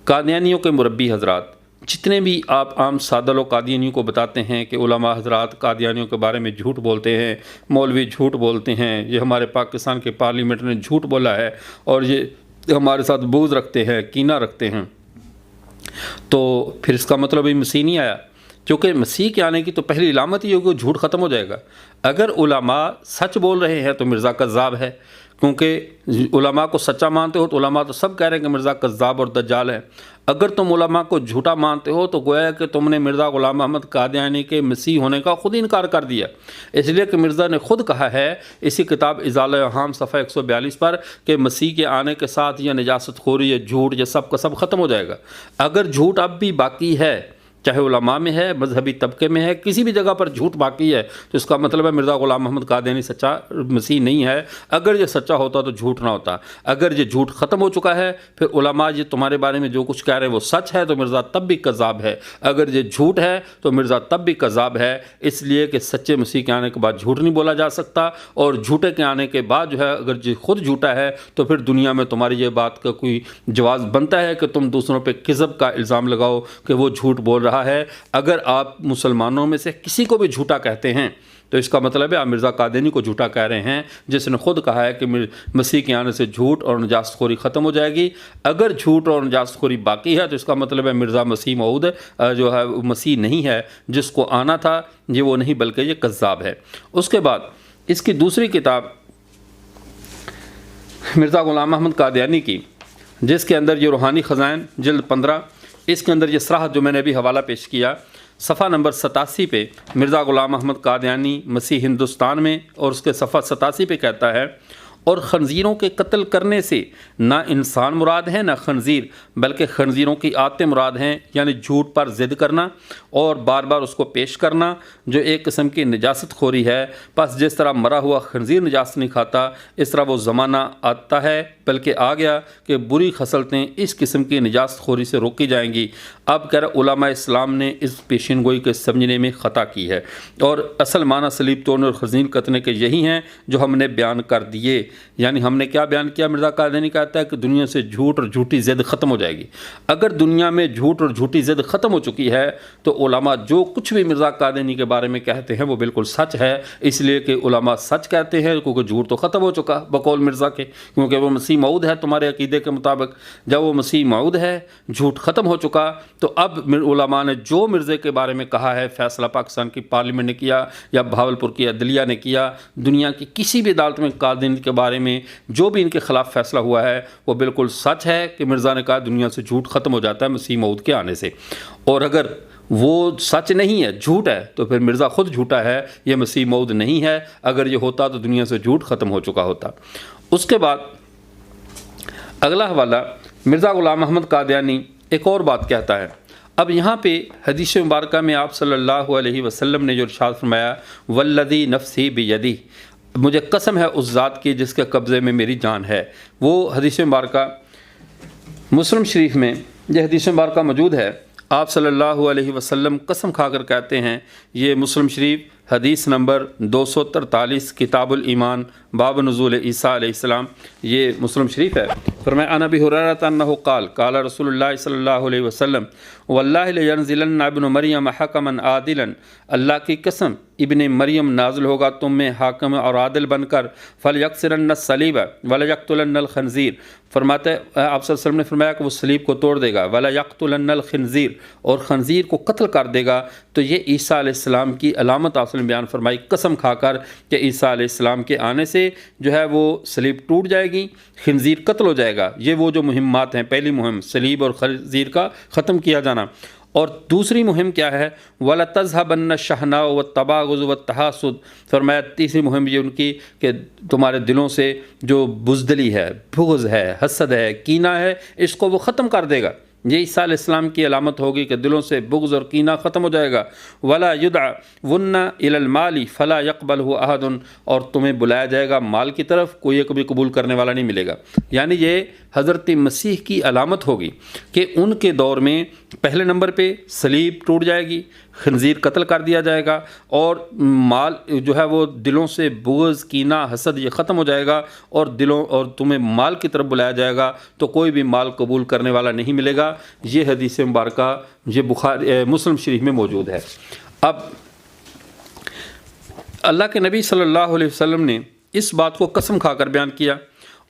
قادیانیوں کے مربی حضرات جتنے بھی آپ عام سادہ لوگ قادیانیوں کو بتاتے ہیں کہ علماء حضرات قادیانیوں کے بارے میں جھوٹ بولتے ہیں، مولوی جھوٹ بولتے ہیں، یہ ہمارے پاکستان کے پارلیمنٹ نے جھوٹ بولا ہے، اور یہ ہمارے ساتھ بغض رکھتے ہیں، کینہ رکھتے ہیں، تو پھر اس کا مطلب یہ مسیح نہیں آیا؟ کیونکہ مسیح کے آنے کی تو پہلی علامت ہی ہوگی جھوٹ ختم ہو جائے گا۔ اگر علماء سچ بول رہے ہیں تو مرزا کذاب ہے، کیونکہ علماء کو سچا مانتے ہو تو علماء تو سب کہہ رہے ہیں کہ مرزا کذاب اور دجال ہے۔ اگر تم علماء کو جھوٹا مانتے ہو تو گویا کہ تم نے مرزا غلام محمد قادیانی کے مسیح ہونے کا خود انکار کر دیا، اس لیے کہ مرزا نے خود کہا ہے اسی کتاب ازالہ اہام صفحہ 142 پر کہ مسیح کے آنے کے ساتھ یہ نجاست خوری، یہ جھوٹ، یہ سب کا سب ختم ہو جائے گا۔ اگر جھوٹ اب بھی باقی ہے، چاہے علماء میں ہے، مذہبی طبقے میں ہے، کسی بھی جگہ پر جھوٹ باقی ہے، تو اس کا مطلب ہے مرزا غلام محمد قادیانی سچا مسیح نہیں ہے۔ اگر یہ سچا ہوتا تو جھوٹ نہ ہوتا۔ اگر یہ جھوٹ ختم ہو چکا ہے، پھر علماء یہ تمہارے بارے میں جو کچھ کہہ رہے ہیں وہ سچ ہے، تو مرزا تب بھی کذاب ہے۔ اگر یہ جھوٹ ہے تو مرزا تب بھی کذاب ہے، اس لیے کہ سچے مسیح کے آنے کے بعد جھوٹ نہیں بولا جا سکتا، اور جھوٹے کے آنے کے بعد جو ہے اگر یہ خود جھوٹا ہے تو پھر دنیا میں تمہاری یہ بات کا کوئی جواز بنتا ہے کہ تم دوسروں پہ کذب کا الزام لگاؤ کہ وہ جھوٹ بول رہا ہے۔ اگر آپ مسلمانوں میں سے کسی کو بھی جھوٹا کہتے ہیں تو اس کا مطلب ہے آپ مرزا قادیانی کو جھوٹا کہہ رہے ہیں، جس نے خود کہا ہے کہ مسیح کے آنے سے جھوٹ اور نجاست خوری ختم ہو جائے گی۔ اگر جھوٹ اور نجاست خوری باقی ہے تو اس کا مطلب ہے مرزا مسیح موعود جو ہے مسیح نہیں ہے، جس کو آنا تھا یہ وہ نہیں بلکہ یہ کذاب ہے۔ اس کے بعد اس کی دوسری کتاب مرزا غلام احمد قادیانی کی، جس کے اندر یہ روحانی خزائن جلد 15، اس کے اندر یہ صراحت جو میں نے ابھی حوالہ پیش کیا، صفحہ نمبر 87 پہ مرزا غلام احمد قادیانی مسیح ہندوستان میں، اور اس کے صفحہ 87 پہ کہتا ہے، اور خنزیروں کے قتل کرنے سے نہ انسان مراد ہیں نہ خنزیر، بلکہ خنزیروں کی عادتیں مراد ہیں، یعنی جھوٹ پر ضد کرنا اور بار بار اس کو پیش کرنا، جو ایک قسم کی نجاست خوری ہے۔ پس جس طرح مرا ہوا خنزیر نجاست نہیں کھاتا، اس طرح وہ زمانہ آتا ہے بلکہ آ گیا کہ بری خصلتیں اس قسم کی نجاست خوری سے روکی جائیں گی۔ اب کہہ رہا علماء اسلام نے اس پیشین گوئی کے سمجھنے میں خطا کی ہے، اور اصل معنی صلیب توڑنے اور خنزیر قتلنے کے یہی ہیں جو ہم نے بیان کر دیے۔ یعنی ہم نے کیا بیان کیا؟ مرزا قادیانی کہتا ہے کہ دنیا سے جھوٹ اور جھوٹی ضد ختم ہو جائے گی۔ اگر دنیا میں جھوٹ اور جھوٹی ضد ختم ہو چکی ہے تو علماء جو کچھ بھی مرزا قادیانی کے بارے میں کہتے ہیں وہ بالکل سچ ہے، اس لیے کہ علماء سچ کہتے ہیں، کیونکہ جھوٹ تو ختم ہو چکا بقول مرزا کے، کیونکہ وہ مسیح موعود ہے تمہارے عقیدے کے مطابق۔ جب وہ مسیح موعود ہے، جھوٹ ختم ہو چکا، تو اب علماء نے جو مرزے کے بارے میں کہا ہے، فیصلہ پاکستان کی پارلیمنٹ نے کیا یا بھاولپور کی عدلیہ نے کیا، دنیا کی کسی بھی عدالت میں قادیانی کے بارے میں جو بھی ان کے خلاف فیصلہ ہوا ہے وہ بالکل سچ ہے کہ مرزا نے کہا دنیا سے جھوٹ ختم ہو جاتا ہے مسیح موعود کے آنے سے۔ اور اگر وہ سچ نہیں ہے، جھوٹ ہے، تو پھر مرزا خود جھوٹا ہے، یہ مسیح موعود نہیں ہے۔ اگر یہ ہوتا تو دنیا سے جھوٹ ختم ہو چکا ہوتا۔ اس کے بعد اگلا حوالہ مرزا غلام احمد قادیانی ایک اور بات کہتا ہے۔ اب یہاں پہ حدیث مبارکہ میں آپ صلی اللہ علیہ وسلم نے جو ارشاد فرمایا، والذی نفسی بیدی، مجھے قسم ہے اس ذات کی جس کے قبضے میں میری جان ہے، وہ حدیث مبارکہ مسلم شریف میں یہ حدیث مبارکہ موجود ہے۔ آپ صلی اللہ علیہ وسلم قسم کھا کر کہتے ہیں، یہ مسلم شریف حدیث نمبر 243 کتاب الایمان باب نزول عیسیٰ علیہ السلام، یہ مسلم شریف ہے۔ فرمایا عن ابی ہریرہ انہ قال قال رسول اللہ صلی اللہ علیہ وسلم واللہ لینزلن ابن مریم حکما عادلا، اللہ کی قسم ابن مریم نازل ہوگا تم میں حاکم اور عادل بن کر، فلیکسرن الصلیب ولیقتلن الخنزیر، فرماتے آپ صلی اللہ علیہ وسلم نے فرمایا کہ وہ صلیب کو توڑ دے گا، ولیقتلن الخنزیر، اور خنزیر کو قتل کر دے گا۔ تو یہ عیسیٰ علیہ السلام کی علامت آپ نے بیان فرمائی قسم کھا کر کہ عیسیٰ علیہ السلام کے آنے سے جو ہے وہ صلیب ٹوٹ جائے گی، خنزیر قتل ہو جائے گا۔ یہ وہ جو مہمات ہیں، پہلی مہم صلیب اور خنزیر کا ختم کیا جانا، اور دوسری مہم کیا ہے؟ وَلَتَذْهَبَنَّ الشَّحْنَاءُ وَالتَّبَاغُضُ وَالتَّحَاسُدُ، فرمایا تیسری مہم یہ ان کی کہ تمہارے دلوں سے جو بزدلی ہے، بغض ہے، حسد ہے، کینہ ہے، اس کو وہ ختم کر دے گا۔ یہ عیسیٰ علیہ السلام کی علامت ہوگی کہ دلوں سے بغض اور کینہ ختم ہو جائے گا۔ وَلَا يُدْعَوُنَّ إِلَى الْمَالِ فَلَا يَقْبَلْهُ أَحَدٌ، اور تمہیں بلایا جائے گا مال کی طرف، کوئی کبھی قبول کرنے والا نہیں ملے گا۔ یعنی یہ حضرت مسیح کی علامت ہوگی کہ ان کے دور میں پہلے نمبر پہ صلیب ٹوٹ جائے گی، خنزیر قتل کر دیا جائے گا، اور مال جو ہے وہ دلوں سے بغض کینہ حسد یہ ختم ہو جائے گا، اور تمہیں مال کی طرف بلایا جائے گا تو کوئی بھی مال قبول کرنے والا نہیں ملے گا۔ یہ حدیث مبارکہ یہ مسلم شریف میں موجود ہے۔ اب اللہ کے نبی صلی اللہ علیہ وسلم نے اس بات کو قسم کھا کر بیان کیا،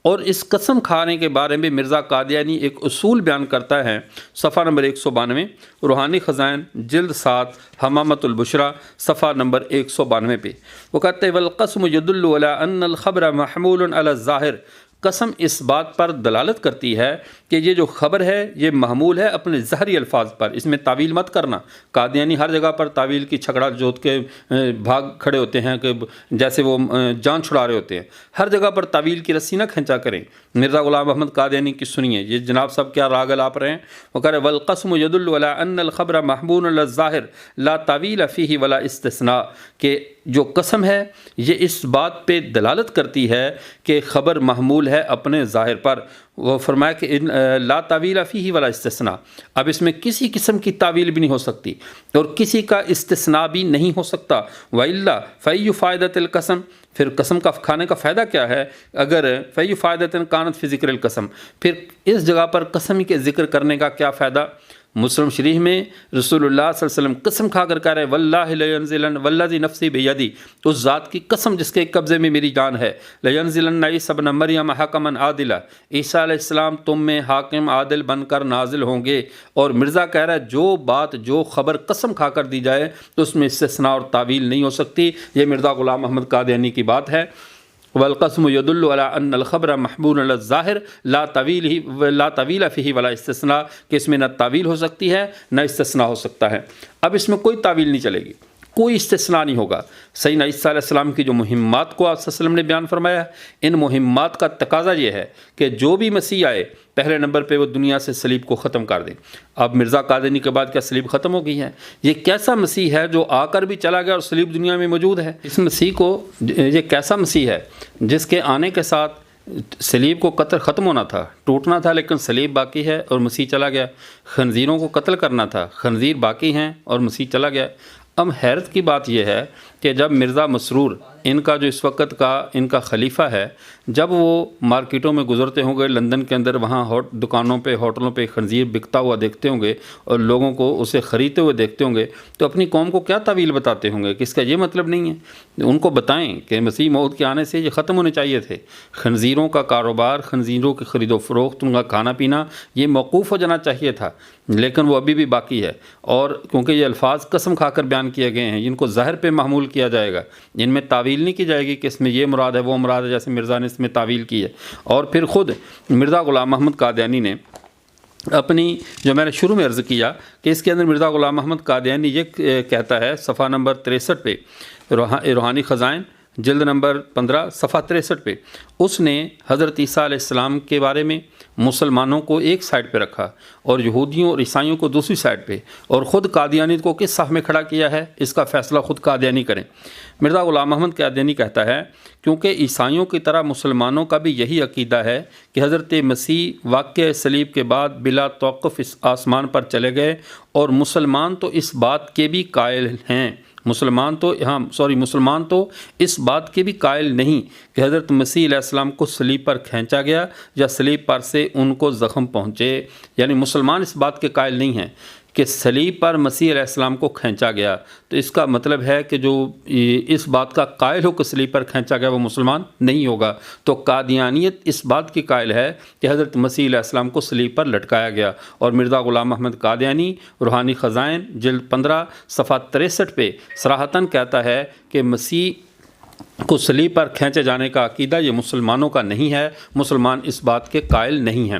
اور اس قسم کھانے کے بارے میں مرزا قادیانی ایک اصول بیان کرتا ہے، صفحہ نمبر 192 روحانی خزائن جلد 7 حمامت البشرا صفحہ نمبر 192 پہ وہ کہتے ہیں والقسم يدل على ان الخبر محمول على الظاہر، قسم اس بات پر دلالت کرتی ہے کہ یہ جو خبر ہے یہ محمول ہے اپنے ظاہری الفاظ پر، اس میں تعویل مت کرنا۔ قادیانی ہر جگہ پر تعویل کی چھکڑا جوت کے بھاگ کھڑے ہوتے ہیں کہ جیسے وہ جان چھڑا رہے ہوتے ہیں، ہر جگہ پر تعویل کی رسی نہ کھینچا کریں۔ مرزا غلام احمد قادیانی کی سنیے، یہ جناب صاحب کیا راگ الاپ رہے ہیں، وہ کہہ رہے والقسم يدل على ان الخبر محمول على الظاہر لا تعویل فیہ ولا استثناء، کہ جو قسم ہے یہ اس بات پہ دلالت کرتی ہے کہ خبر محمول ہے اپنے ظاہر پر۔ وہ فرمایا کہ لا تعویل فیہ ولا استثناء، اب اس میں کسی قسم کی تعویل بھی نہیں ہو سکتی اور کسی کا استثناء بھی نہیں ہو سکتا۔ وَإِلَّا فَأَيُّ فَائِدَةِ الْقَسَمِ، پھر قسم کا کھانے کا فائدہ کیا ہے؟ اگر فَأَيُّ فَائِدَةٍ كَانَتْ فِي ذِكْرِ الْقَسَمِ، پھر اس جگہ پر قسم کے ذکر کرنے کا کیا فائدہ؟ مسلم شریف میں رسول اللہ صلی اللہ علیہ وسلم قسم کھا کر کہہ رہے ہیں واللہ لینزلن والذی نفسی بیدی، اس ذات کی قسم جس کے قبضے میں میری جان ہے، لینزلن عیسی ابن مریم حکما عادلا، عیسیٰ علیہ السلام تم میں حاکم عادل بن کر نازل ہوں گے۔ اور مرزا کہہ رہا ہے جو بات جو خبر قسم کھا کر دی جائے تو اس میں استثناء اور تعویل نہیں ہو سکتی۔ یہ مرزا غلام محمد قادیانی کی بات ہے۔ والقسم يدل على ان الخبر محمول على الظاہر لا طویل فیہ ولا استثناء، کہ اس میں نہ تعویل ہو سکتی ہے نہ استثناء ہو سکتا ہے۔ اب اس میں کوئی تعویل نہیں چلے گی، کوئی استثناء نہیں ہوگا۔ سیدنا عیسیٰ علیہ السلام کی جو مہمات کو آپ صلی اللہ علیہ وسلم نے بیان فرمایا ہے، ان مہمات کا تقاضا یہ ہے کہ جو بھی مسیح آئے پہلے نمبر پہ وہ دنیا سے صلیب کو ختم کر دیں۔ اب مرزا قادیانی کے بعد کیا صلیب ختم ہو گئی ہے؟ یہ کیسا مسیح ہے جو آ کر بھی چلا گیا اور صلیب دنیا میں موجود ہے؟ اس مسیح کو، یہ کیسا مسیح ہے جس کے آنے کے ساتھ صلیب کو قتل ختم ہونا تھا، ٹوٹنا تھا، لیکن صلیب باقی ہے اور مسیح چلا گیا۔ خنزیروں کو قتل کرنا تھا، خنزیر باقی ہیں اور مسیح چلا گیا۔ اب حیرت کی بات یہ ہے کہ جب مرزا مسرور ان کا جو اس وقت کا ان کا خلیفہ ہے، جب وہ مارکیٹوں میں گزرتے ہوں گے لندن کے اندر، وہاں دکانوں پہ ہوٹلوں پہ خنزیر بکتا ہوا دیکھتے ہوں گے اور لوگوں کو اسے خریدتے ہوئے دیکھتے ہوں گے، تو اپنی قوم کو کیا تعویل بتاتے ہوں گے کہ اس کا یہ مطلب نہیں ہے؟ ان کو بتائیں کہ مسیح موعود کے آنے سے یہ ختم ہونے چاہیے تھے۔ خنزیروں کا کاروبار، خنزیروں کی خرید و فروخت، ان کا کھانا پینا یہ موقوف ہو جانا چاہیے تھا، لیکن وہ ابھی بھی باقی ہے۔ اور کیونکہ یہ الفاظ قسم کھا کر بیان کیے گئے ہیں، جن کو ظاہر پہ محمول کیا جائے گا، ان میں تعویل نہیں کی جائے گی کہ اس میں یہ مراد ہے وہ مراد ہے، جیسے مرزا نے اس میں تعویل کی ہے۔ اور پھر خود مرزا غلام محمد قادیانی نے اپنی، جو میں نے شروع میں عرض کیا کہ اس کے اندر مرزا غلام محمد قادیانی یہ کہتا ہے صفحہ نمبر 63 پہ، روحانی خزائن جلد نمبر 15 صفحہ 63 پہ، اس نے حضرت عیسیٰ علیہ السلام کے بارے میں مسلمانوں کو ایک سائڈ پہ رکھا اور یہودیوں اور عیسائیوں کو دوسری سائڈ پہ، اور خود قادیانیت کو کس صف میں کھڑا کیا ہے اس کا فیصلہ خود قادیانی کریں۔ مرزا غلام محمد قادیانی کہتا ہے کیونکہ عیسائیوں کی طرح مسلمانوں کا بھی یہی عقیدہ ہے کہ حضرت مسیح واقع صلیب کے بعد بلا توقف اس آسمان پر چلے گئے، اور مسلمان تو اس بات کے بھی قائل ہیں، مسلمان تو اس بات کے بھی قائل نہیں کہ حضرت مسیح علیہ السلام کو صلیب پر کھینچا گیا یا صلیب پر سے ان کو زخم پہنچے۔ یعنی مسلمان اس بات کے قائل نہیں ہیں کہ صلیب پر مسیح علیہ السلام کو کھینچا گیا، تو اس کا مطلب ہے کہ جو اس بات کا قائل ہو کہ صلیب پر کھینچا گیا وہ مسلمان نہیں ہوگا۔ تو قادیانیت اس بات کی قائل ہے کہ حضرت مسیح علیہ السلام کو صلیب پر لٹکایا گیا۔ اور مرزا غلام محمد قادیانی روحانی خزائن جلد 15 صفحہ 63 پہ صراحتاً کہتا ہے کہ مسیح کو صلیب پر کھینچے جانے کا عقیدہ یہ مسلمانوں کا نہیں ہے، مسلمان اس بات کے قائل نہیں ہیں۔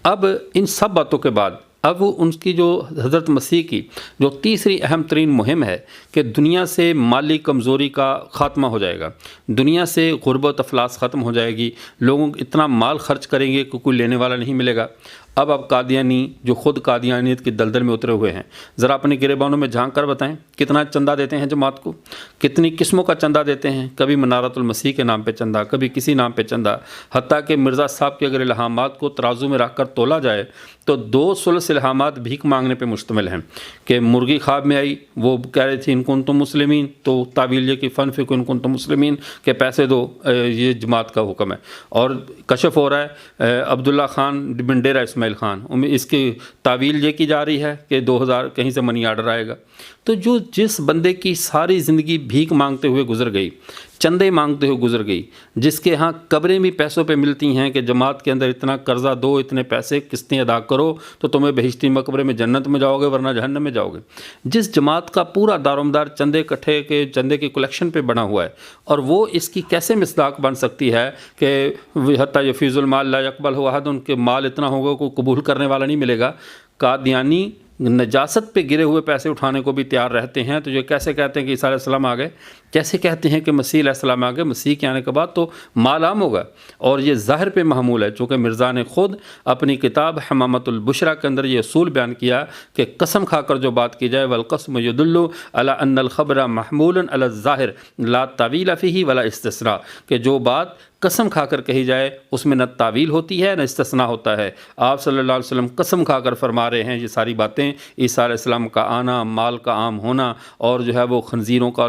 اب ان سب باتوں کے بعد اب ان کی جو حضرت مسیح کی جو تیسری اہم ترین مہم ہے کہ دنیا سے مالی کمزوری کا خاتمہ ہو جائے گا، دنیا سے غربت افلاس ختم ہو جائے گی، لوگوں اتنا مال خرچ کریں گے کہ کوئی لینے والا نہیں ملے گا۔ اب قادیانی جو خود قادیانیت کی دلدل میں اترے ہوئے ہیں، ذرا اپنے گریبانوں میں جھانک کر بتائیں کتنا چندہ دیتے ہیں جماعت کو، کتنی قسموں کا چندہ دیتے ہیں، کبھی منارت المسیح کے نام پہ چندہ، کبھی کسی نام پہ چندہ، حتیٰ کہ مرزا صاحب کے اگر الہامات کو ترازو میں رکھ کر تولا جائے تو 2 ثلث الہامات بھیک مانگنے پہ مشتمل ہیں کہ مرغی خواب میں آئی، وہ کہہ رہی تھی ان کنتم مسلمین، تو تعویل یہ کہ فنفقوا ان کنتم مسلمین کہ پیسے دو، یہ جماعت کا حکم ہے۔ اور کشف ہو رہا ہے عبداللہ خان بن ڈیرہ اسماعیل خان، اس کی تعویل یہ کی جا رہی ہے کہ 2000 کہیں سے منی آرڈر آئے گا۔ تو جس بندے کی ساری زندگی بھیک مانگتے ہوئے گزر گئی، چندے مانگتے ہوئے گزر گئی، جس کے ہاں قبریں بھی پیسوں پہ ملتی ہیں کہ جماعت کے اندر اتنا قرضہ دو، اتنے پیسے قسطیں ادا کرو تو تمہیں بہشتی مقبرے میں جنت میں جاؤ گے ورنہ جہنم میں جاؤ گے، جس جماعت کا پورا دارومدار چندے اکٹھے کے چندے کی کلیکشن پہ بنا ہوا ہے، اور وہ اس کی کیسے مصداق بن سکتی ہے کہ حتیٰ یفیض المال لا یقبل احد، ان کے مال اتنا ہوگا کوئی قبول کرنے والا نہیں ملے گا۔ قادیانی نجاست پہ گرے ہوئے پیسے اٹھانے کو بھی تیار رہتے ہیں، تو یہ کیسے کہتے ہیں کہ عیسیٰ علیہ السلام آ گئے، کیسے کہتے ہیں کہ مسیح علیہ السلام آ گئے، مسیح کے آنے کے بعد تو مال عام ہوگا، اور یہ ظاہر پہ محمول ہے، چونکہ مرزا نے خود اپنی کتاب حمامۃ البشریٰ کے اندر یہ اصول بیان کیا کہ قسم کھا کر جو بات کی جائے والقسم يدل على ان الخبر محمول على الظاہر لا تعویل فیہ ولا استثناء، کہ جو بات قسم کھا کر کہی جائے اس میں نہ تعویل ہوتی ہے نہ استثناء ہوتا ہے۔ آپ صلی اللہ علیہ وسلم قسم کھا کر فرما رہے ہیں یہ ساری باتیں باتیں، عیسیٰ علیہ السلام کا آنا، مال کا عام ہونا، اور جو ہے وہ خنزیروں کا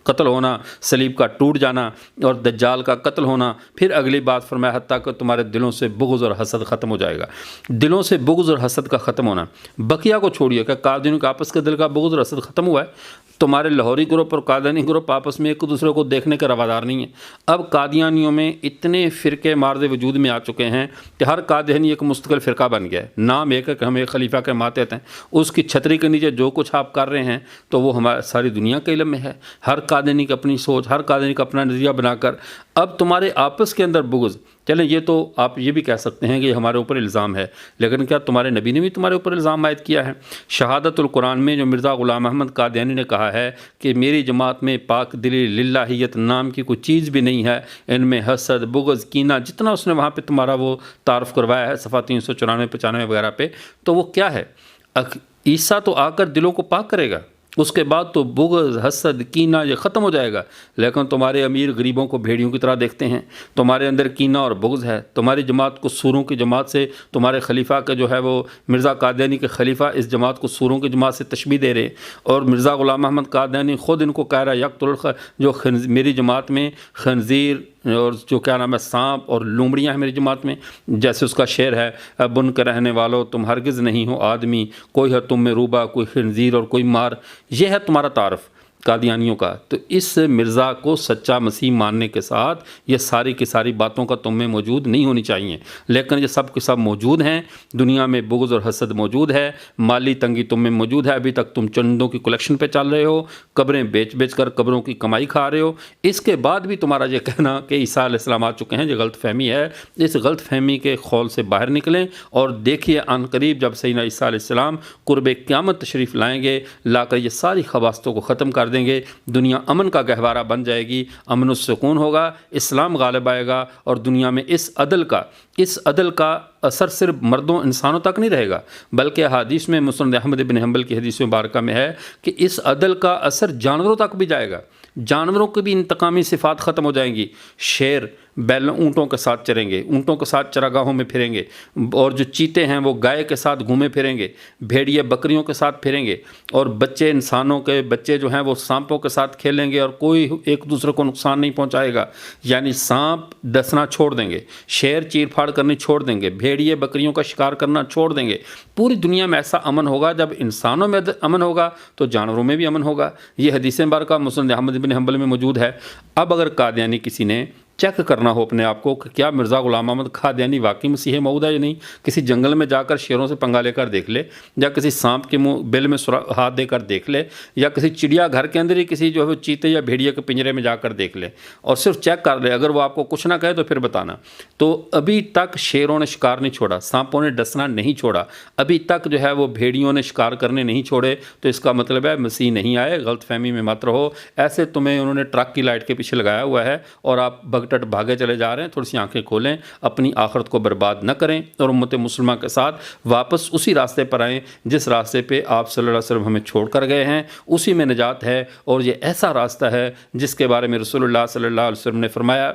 قتل ہونا، صلیب کا ٹوٹ جانا اور دجال کا قتل ہونا، پھر اگلی بات فرمایا حتیٰ کہ تمہارے دلوں سے بغض اور حسد ختم ہو جائے گا۔ دلوں سے بغض اور حسد کا ختم ہونا، بقیہ کو چھوڑیے کہ قادیانیوں کا آپس کے دل کا بغض اور حسد ختم ہوا ہے؟ تمہارے لاہوری گروپ اور قادیانی گروپ آپس میں ایک دوسرے کو دیکھنے کے روادار نہیں ہیں۔ اب قادیانیوں میں اتنے فرقے مارد وجود میں آ چکے ہیں کہ ہر قادیانی ایک مستقل فرقہ بن گیا ہے، نام ایک ہے کہ ہم ایک خلیفہ کے ماتحت ہیں، اس کی چھتری کے نیچے جو کچھ آپ کر رہے ہیں تو وہ ہمارے ساری دنیا کے علم میں ہے۔ ہر قادیانی کی اپنی سوچ، ہر قادیانی کا اپنا نظریہ بنا کر اب تمہارے آپس کے اندر بغض، چلیں یہ تو آپ یہ بھی کہہ سکتے ہیں کہ یہ ہمارے اوپر الزام ہے، لیکن کیا تمہارے نبی نے بھی تمہارے اوپر الزام عائد کیا ہے؟ شہادت القرآن میں جو مرزا غلام احمد قادیانی نے کہا ہے کہ میری جماعت میں پاک دلی للہیت نام کی کوئی چیز بھی نہیں ہے، ان میں حسد، بغض، کینہ، جتنا اس نے وہاں پہ تمہارا وہ تعارف کروایا ہے صفحہ 394 95 وغیرہ پہ، تو وہ کیا ہے؟ عیسیٰ تو آ کر دلوں کو پاک کرے گا، اس کے بعد تو بغض، حسد، کینہ یہ ختم ہو جائے گا، لیکن تمہارے امیر غریبوں کو بھیڑیوں کی طرح دیکھتے ہیں، تمہارے اندر کینہ اور بغض ہے، تمہاری جماعت کو سوروں کی جماعت سے، تمہارے خلیفہ کا جو ہے وہ مرزا قادیانی کے خلیفہ اس جماعت کو سوروں کی جماعت سے تشبیہ دے رہے ہیں، اور مرزا غلام احمد قادیانی خود ان کو کہہ رہا ہے یقتل جو میری جماعت میں خنزیر اور جو کیا نام ہے سانپ اور لومڑیاں ہیں میری جماعت میں، جیسے اس کا شعر ہے بن کے رہنے والوں تم ہرگز نہیں ہو آدمی، کوئی ہے تم میں روبا، کوئی خنزیر اور کوئی مار، یہ ہے تمہارا تعارف قادیانیوں کا۔ تو اس مرزا کو سچا مسیح ماننے کے ساتھ یہ ساری کی ساری باتوں کا تم میں موجود نہیں ہونی چاہیے، لیکن یہ سب کے سب موجود ہیں۔ دنیا میں بغض اور حسد موجود ہے، مالی تنگی تم میں موجود ہے، ابھی تک تم چندوں کی کلیکشن پہ چل رہے ہو، قبریں بیچ بیچ کر قبروں کی کمائی کھا رہے ہو، اس کے بعد بھی تمہارا یہ کہنا کہ عیسیٰ علیہ السلام آ چکے ہیں یہ غلط فہمی ہے۔ اس غلط فہمی کے خول سے باہر نکلیں اور دیکھیے عن قریب جب سیدنا عیسیٰ علیہ السلام قرب قیامت تشریف لائیں گے، لا کر یہ ساری خباستوں کو ختم کر دیں گے، دنیا امن کا گہوارہ بن جائے گی، امن و سکون ہوگا، اسلام غالب آئے گا، اور دنیا میں اس عدل کا اثر صرف مردوں انسانوں تک نہیں رہے گا، بلکہ حدیث میں مسند احمد بن حنبل کی حدیث مبارکہ میں ہے کہ اس عدل کا اثر جانوروں تک بھی جائے گا، جانوروں کی بھی انتقامی صفات ختم ہو جائیں گی، شیر بیل اونٹوں کے ساتھ چریں گے، اونٹوں کے ساتھ چراگاہوں میں پھریں گے، اور جو چیتے ہیں وہ گائے کے ساتھ گھومے پھریں گے، بھیڑیے بکریوں کے ساتھ پھریں گے، اور بچے انسانوں کے بچے جو ہیں وہ سانپوں کے ساتھ کھیلیں گے اور کوئی ایک دوسرے کو نقصان نہیں پہنچائے گا، یعنی سانپ ڈسنا چھوڑ دیں گے، شیر چیر پھاڑ کرنی چھوڑ دیں گے، بھیڑیے بکریوں کا شکار کرنا چھوڑ دیں گے۔ پوری دنیا میں ایسا امن ہوگا، جب انسانوں میں امن ہوگا تو جانوروں میں بھی امن ہوگا۔ یہ حدیث مبارکہ مسند احمد بن حنبل میں موجود ہے۔ اب اگر قادیانی کسی نے چیک کرنا ہو اپنے آپ کو کہ کیا مرزا غلام احمد قادیانی واقعی مسیح موعود ہے یا نہیں، کسی جنگل میں جا کر شیروں سے پنگا لے کر دیکھ لے، یا کسی سانپ کے منہ بل میں ہاتھ دے کر دیکھ لے، یا کسی چڑیا گھر کے اندر ہی کسی جو ہے چیتے یا بھیڑیے کے پنجرے میں جا کر دیکھ لے اور صرف چیک کر لے، اگر وہ آپ کو کچھ نہ کہے تو پھر بتانا۔ تو ابھی تک شیروں نے شکار نہیں چھوڑا، سانپوں نے ڈسنا نہیں چھوڑا، ابھی تک جو ہے وہ بھیڑیوں نے شکار کرنے نہیں چھوڑے، تو اس کا مطلب ہے مسیح نہیں آئے، غلط فہمی میں مت رہو۔ ایسے تمہیں انہوں نے ٹرک کی لائٹ کے پیچھے لگایا ہوا ہے اور آپ بھگٹٹ بھاگے چلے جا رہے ہیں، تھوڑی سی آنکھیں کھولیں، اپنی آخرت کو برباد نہ کریں اور امت مسلمہ کے ساتھ واپس اسی راستے پر آئیں جس راستے پہ آپ صلی اللہ علیہ وسلم ہمیں چھوڑ کر گئے ہیں، اسی میں نجات ہے، اور یہ ایسا راستہ ہے جس کے بارے میں رسول اللہ صلی اللہ علیہ وسلم نے فرمایا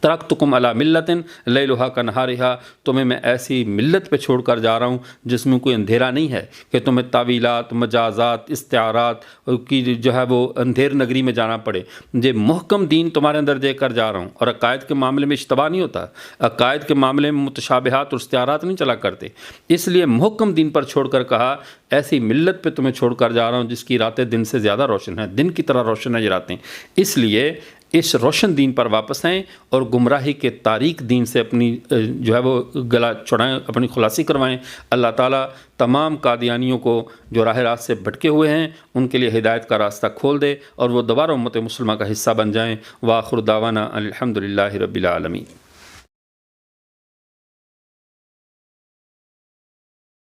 ترکتکم علی ملت لیلھا کنہارھا، تمہیں میں ایسی ملت پہ چھوڑ کر جا رہا ہوں جس میں کوئی اندھیرا نہیں ہے کہ تمہیں تعویلات، مجازات، استعارات کی جو ہے وہ اندھیر نگری میں جانا پڑے۔ یہ محکم دین تمہارے اندر دے کر جا رہا ہوں، اور عقائد کے معاملے میں اشتباہ نہیں ہوتا، عقائد کے معاملے میں متشابہات اور استعارات نہیں چلا کرتے، اس لیے محکم دین پر چھوڑ کر کہا ایسی ملت پہ تمہیں چھوڑ کر جا رہا ہوں جس کی راتیں دن سے زیادہ روشن ہیں، دن کی طرح روشن ہے یہ راتیں۔ اس لیے اس روشن دین پر واپس آئیں اور گمراہی کے تاریک دین سے اپنی جو ہے وہ گلا چڑھائیں، اپنی خلاصی کروائیں۔ اللہ تعالیٰ تمام قادیانیوں کو جو راہ راست سے بھٹکے ہوئے ہیں ان کے لیے ہدایت کا راستہ کھول دے اور وہ دوبارہ امت مسلمہ کا حصہ بن جائیں۔ وآخر دعوانا الحمدللہ رب العالمین۔